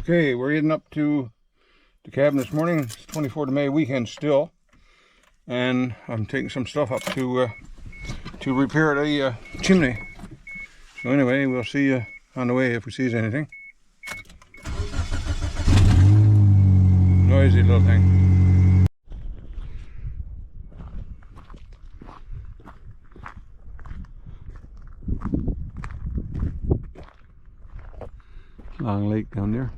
Okay, we're heading up to the cabin this morning. It's 24th of May weekend still, and I'm taking some stuff up to repair the chimney. So anyway, we'll see you on the way if we see anything. Noisy little thing. Long lake down there.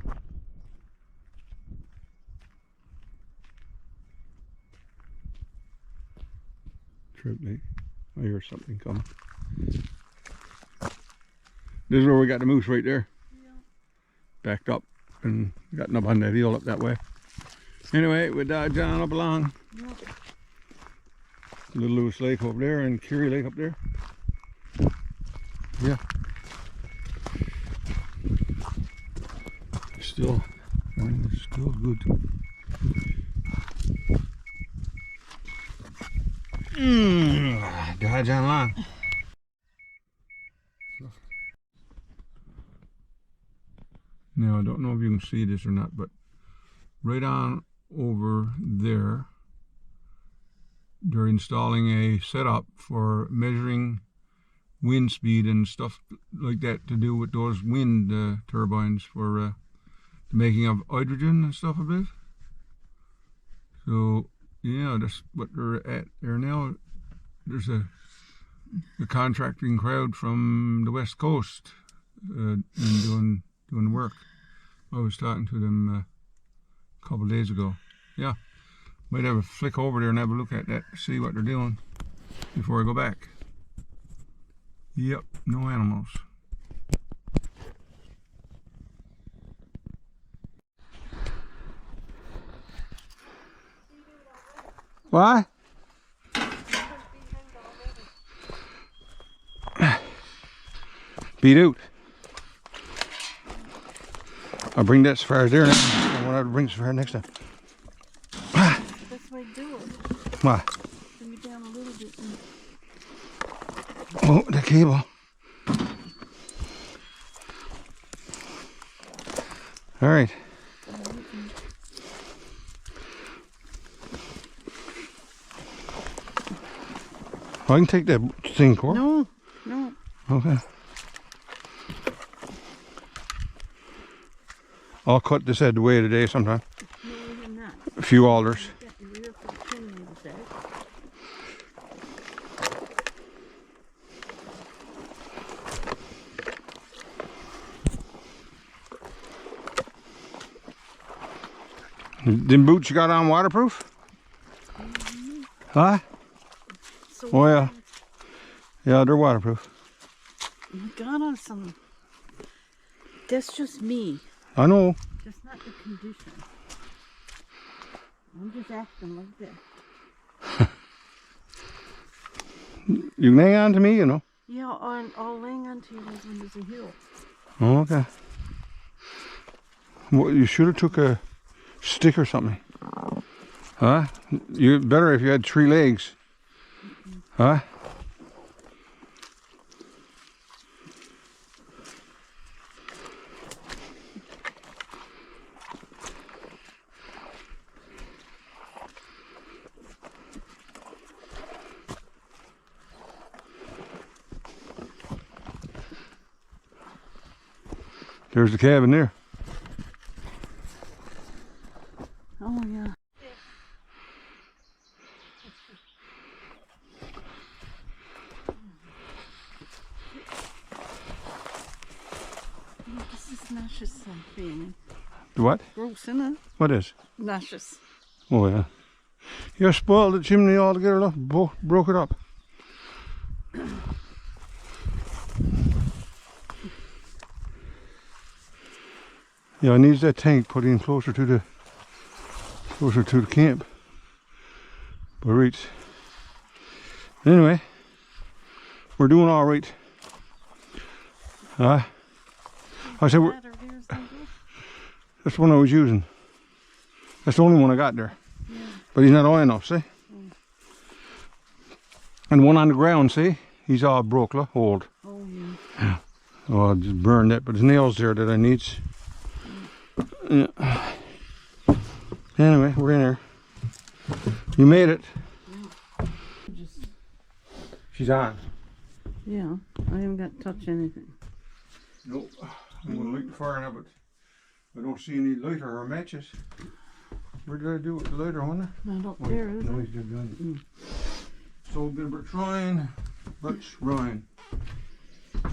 Trout lake. I hear something coming. This is where we got the moose right there. Yeah. Backed up and gotten up on that hill up that way. Anyway, we dodged on up along. Yeah. Little Lewis Lake over there and Curie Lake up there. Yeah. Still good. Dodge on along. Now I don't know if you can see this or not, but right on over there, they're installing a setup for measuring wind speed and stuff like that to do with those wind turbines for the making of hydrogen and stuff, I believe. So yeah, that's what they're at there now. There's a contracting crowd from the west coast and doing the work. I was talking to them a couple of days ago. Yeah, might have a flick over there and have a look at that, see what they're doing before I go back. Yep, no animals. Why? Beat out. I'll bring that as far as there now. I want to bring it as far next time. That's why I do it. Why? Bring it down a little bit. Oh, the cable. All right. I can take that thing, Cor. No. Okay. I'll cut this head away today sometime. No, you're not. A few alders. Them boots you got on waterproof? Mm-hmm. Huh? So oh yeah. Yeah, they're waterproof. You got on some. That's just me. I know. That's not the condition. I'm just acting like that. You can hang on to me, you know. Yeah, I'll hang on to you when there's a hill. Oh, okay. Well, you should have took a stick or something. Huh? You better if you had 3 legs. Huh? There's the cabin there. Oh yeah. This is nauseous something. What? Gross, isn't it? What is? Nauseous. Oh yeah. You spoiled the chimney altogether, look, broke it up. Yeah, I need that tank put in closer to the camp. But right. Anyway, we're doing all right. I said that's the one I was using. That's the only one I got there. Yeah. But he's not high enough, see? Mm. And one on the ground, see? He's all broke, look, old. Oh, yeah. Oh, I just burned that, but there's nails there that I need. Yeah. Anyway, we're in here. You made it. Yeah. Just, She's on. yeah, I haven't got to touch anything. Nope. I'm going to light the fire now, but I don't see any lighter or matches. Where did I do with the lighter on there? Not up there, is no, it? he's done. So we've been trying,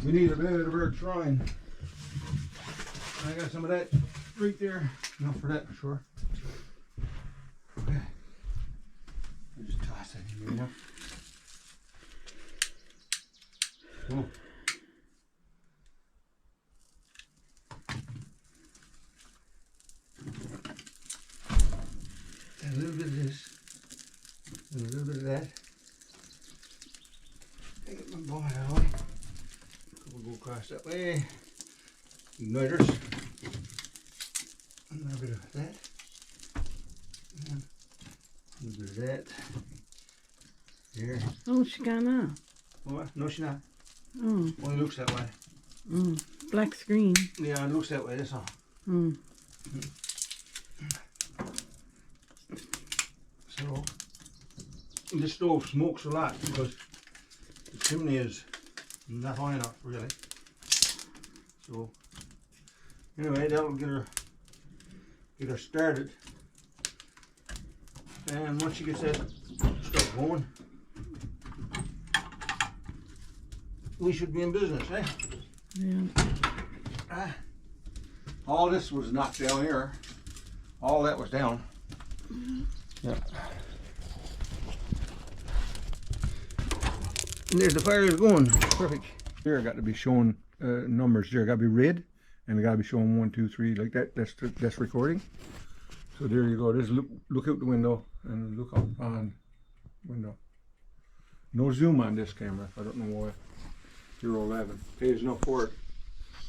we need a bit of bird trying. I got some of that right there. Enough for that for sure. Okay. I just toss that in here. Cool. A little bit of this, and a little bit of that. I get my ball out of the way. We'll go across that way. Igniters. A little bit of that. And a little bit of that. Here. Oh, she gone now. What? No, she's not. Oh. Only looks that way. Black screen. Yeah, it looks that way, that's all. So, this stove smokes a lot because the chimney is not high enough, really. So, anyway, that'll get her started. And once she gets that stuff going, we should be in business, eh? Yeah. All this was not down here. All that was down. Yeah. And there's the fires going. Perfect. Here got to be showing numbers. There got to be red, and it got to be showing 1, 2, 3 like that. That's recording. So there you go. Just look out the window and look up on window. No zoom on this camera. I don't know why. 011. Page enough for it.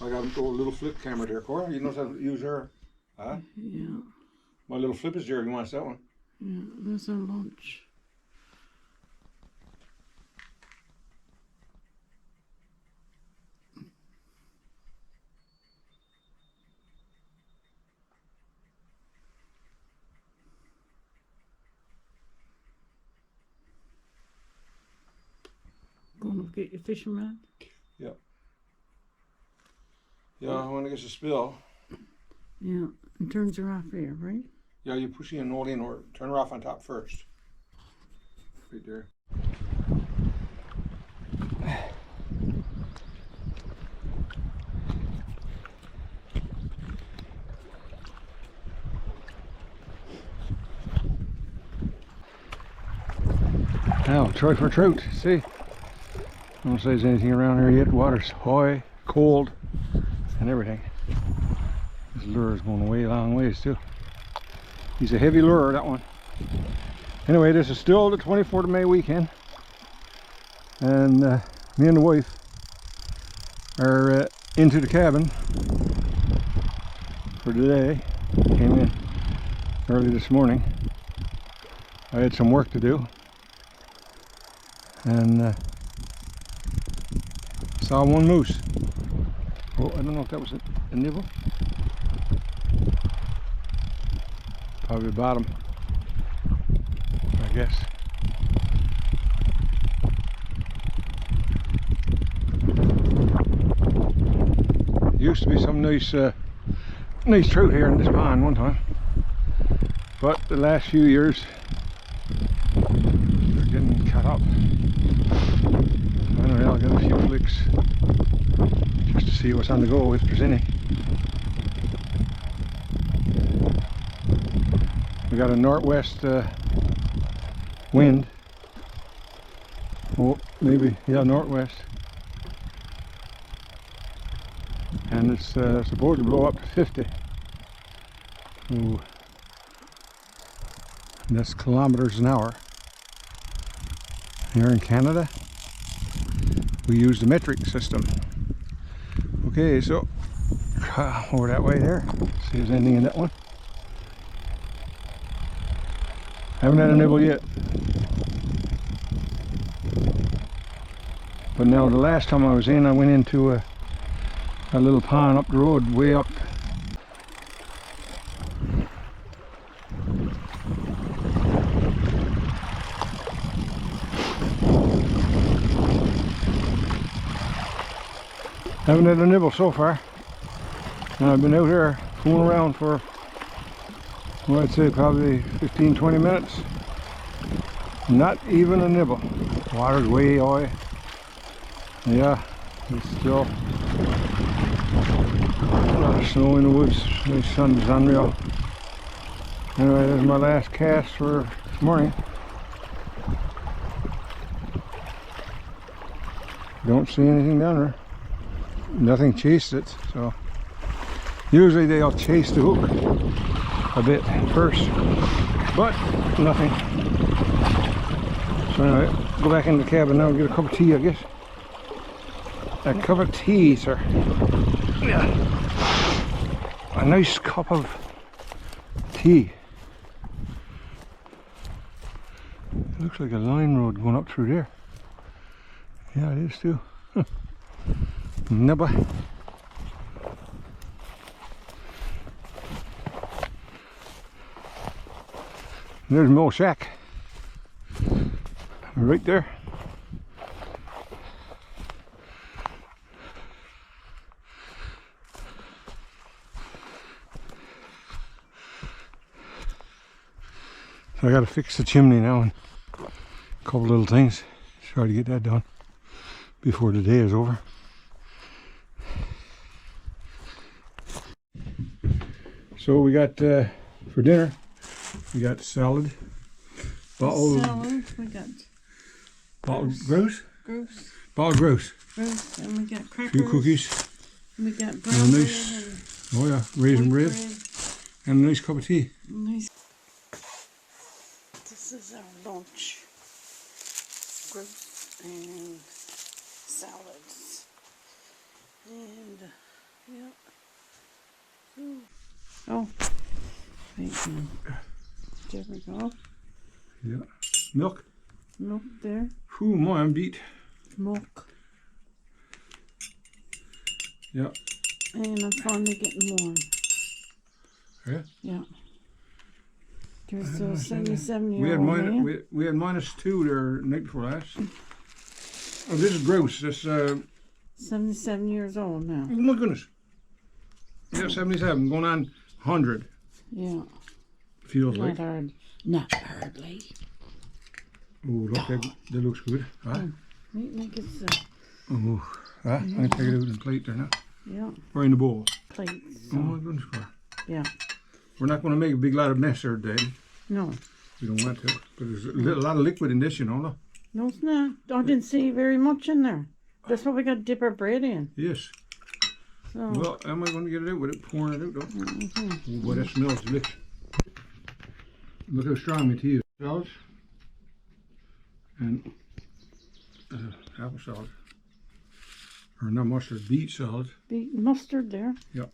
I got a little flip camera there, Cora. You know how to use her? Huh? Yeah. My little flip is there. You want that one? Yeah, there's our lunch. Going to get your fishing rod? Yeah. Yeah, when it gets a spill. Yeah, and turns her off there, right? Yeah, you push in all in or turn her off on top first. Right there. Now, try for trout. See? I don't say there's anything around here yet. Water's high, cold, and everything. This lure is going away a long ways too. He's a heavy lure, that one. Anyway, this is still the 24th of May weekend. And me and the wife are into the cabin for today. Came in early this morning. I had some work to do. And saw one moose. Oh, I don't know if that was a nibble. Probably the bottom, I guess. Used to be some nice nice trout here in this pond one time, but the last few years they're getting cut up. Anyway, I'll get a few flicks just to see what's on the go if there's any. We got a northwest wind. Oh, maybe, yeah, northwest. And it's supposed to blow up to 50. Ooh. And that's kilometers an hour. Here in Canada, we use the metric system. Okay, so over that way there. See if there's anything in that one. Haven't had a nibble yet. But now the last time I was in, I went into a little pond up the road, way up Haven't had a nibble so far. And I've been out here fooling around for, well, I'd say probably 15-20 minutes. Not even a nibble. Water's way away. Yeah, it's still a lot of snow in the woods. The sun is unreal. Anyway, this is my last cast for this morning. Don't see anything down there. Nothing chased it, so usually they'll chase the hook a bit first, but nothing. So anyway, go back in the cabin now and get a cup of tea, I guess. A cup of tea, sir. Yeah. A nice cup of tea. It looks like a line road going up through there. Yeah, it is too. Nibba. There's Mo Shack. Right there. So I gotta fix the chimney now and a couple little things. Try to get that done before the day is over. So we got for dinner, we got salad, bottled we got grouse, bottled grouse, and we got crackers. few cookies, And we got and brown a nice, bread oh yeah, raisin and bread, white bread. and a nice cup of tea. Nice. This is our lunch. Grouse and salads. And yeah. Oh, wait, there we go. Yeah, milk. Milk there. Whew, my, I'm beat. Milk. Yeah. And I'm finally getting warm. Yeah. Yeah. There's still 77 We year had old minus, man. we had -2 there night before last. Oh, this is grouse. This 77 years old now. oh my goodness. Yeah, 77, going on 100. Yeah. Feels Not like. hard. Not hardly. Oh, look, that looks good. Huh? Meat like it's Oh, huh? I'm gonna take it out in plate there now. yeah, Or in the bowl. plates. Oh my goodness, God. Yeah. We're not going to make a big lot of mess there today. No. We don't want to. But there's a lot of liquid in this, you know. No? No, it's not. I didn't see very much in there. That's what we got to dip our bread in. Yes. So. Well, am I going to get it out with it pouring it out though? Oh boy, that smells delicious. Look how strong my tea is. Salad. And apple salad. Or not mustard, beet salad. The mustard there. Yep.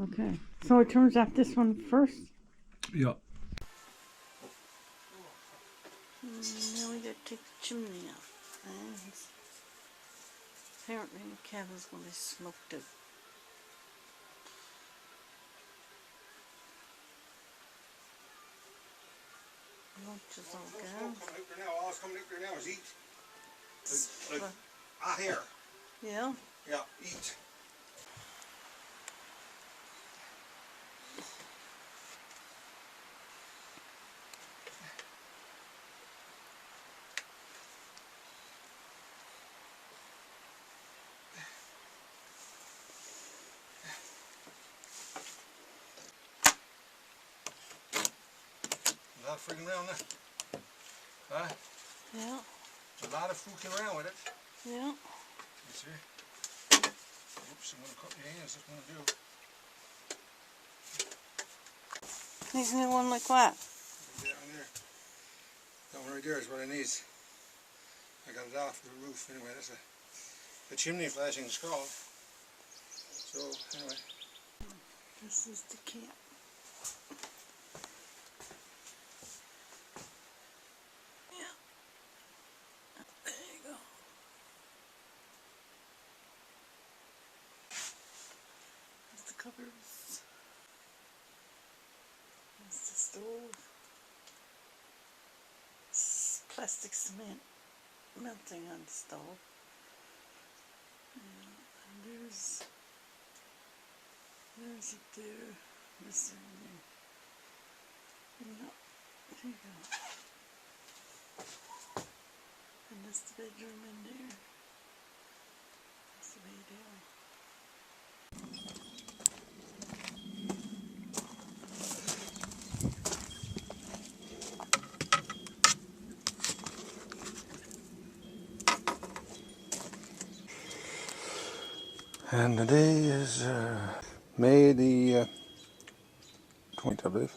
Okay. So it turns out this one first. Yep. Now we got to take the chimney out. And apparently the cabin's going to be smoked out. Lunch is all good. All that's coming out there now is eat. What? Here. Yeah. Yeah, eat. A lot of freaking around there. Huh? Yeah. A lot of fooking around with it. Yeah. You see? Oops, I'm going to cut your hands. That's going to do. Makes me one like what? Down there. That one right there is what I need. I got it off the roof anyway. That's a chimney flashing skull. So anyway. This is the camp. Yeah. There you go. There's the cupboards. There's the stove. Plastic cement melting on the stove. There's a deer. Missing there. No, there you go. And that's the bedroom in there. That's the way down. And today is May the 20th, I believe.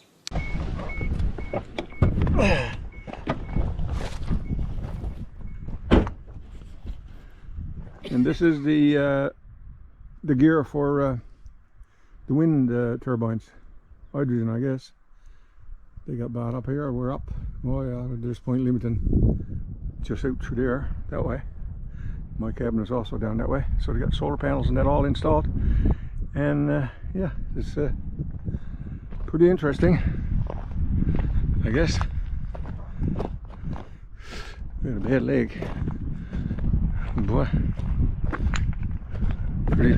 And this is the gear for the wind turbines. Hydrogen, I guess. They got bad up here. We're up. Oh yeah, there's point limiting just out through there, that way. My cabin is also down that way, so they got solar panels and that all installed. And yeah, it's pretty interesting, I guess. Got a bad leg, boy. Pretty.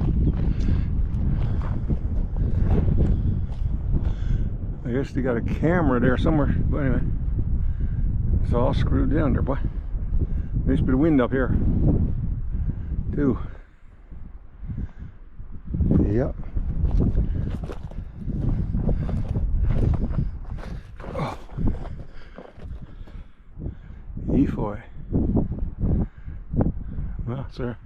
I guess they got a camera there somewhere, but anyway, it's all screwed down there, boy. Nice bit of wind up here too. Yep. Oh. Efoy. Well, sir.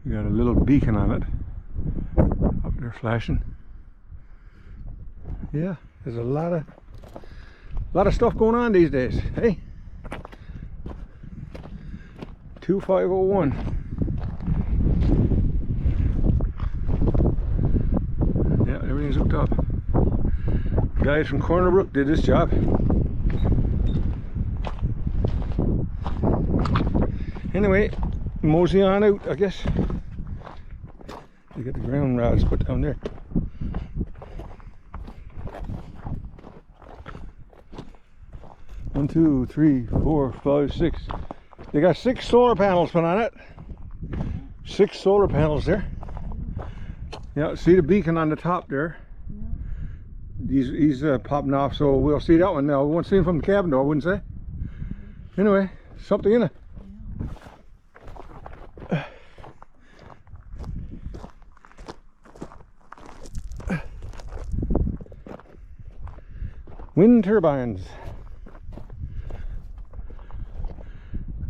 We got a little beacon on it up there flashing. Yeah, there's a lot of stuff going on these days. Hey, 2501. Yeah, everything's hooked up. Guys from Corner Brook did this job. Anyway, mosey on out, I guess. They got the ground rods put down there. One, two, three, 4, 5, 6. They got 6 solar panels put on it. 6 solar panels there. Yeah, see the beacon on the top there. He's popping off, so we'll see that one now. We won't see him from the cabin though, I wouldn't say. Anyway, something in it. Wind turbines.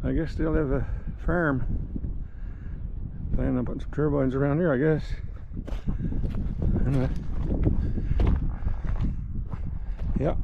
I guess they'll have a farm. Planning on putting some turbines around here, I guess. Anyway. Yep.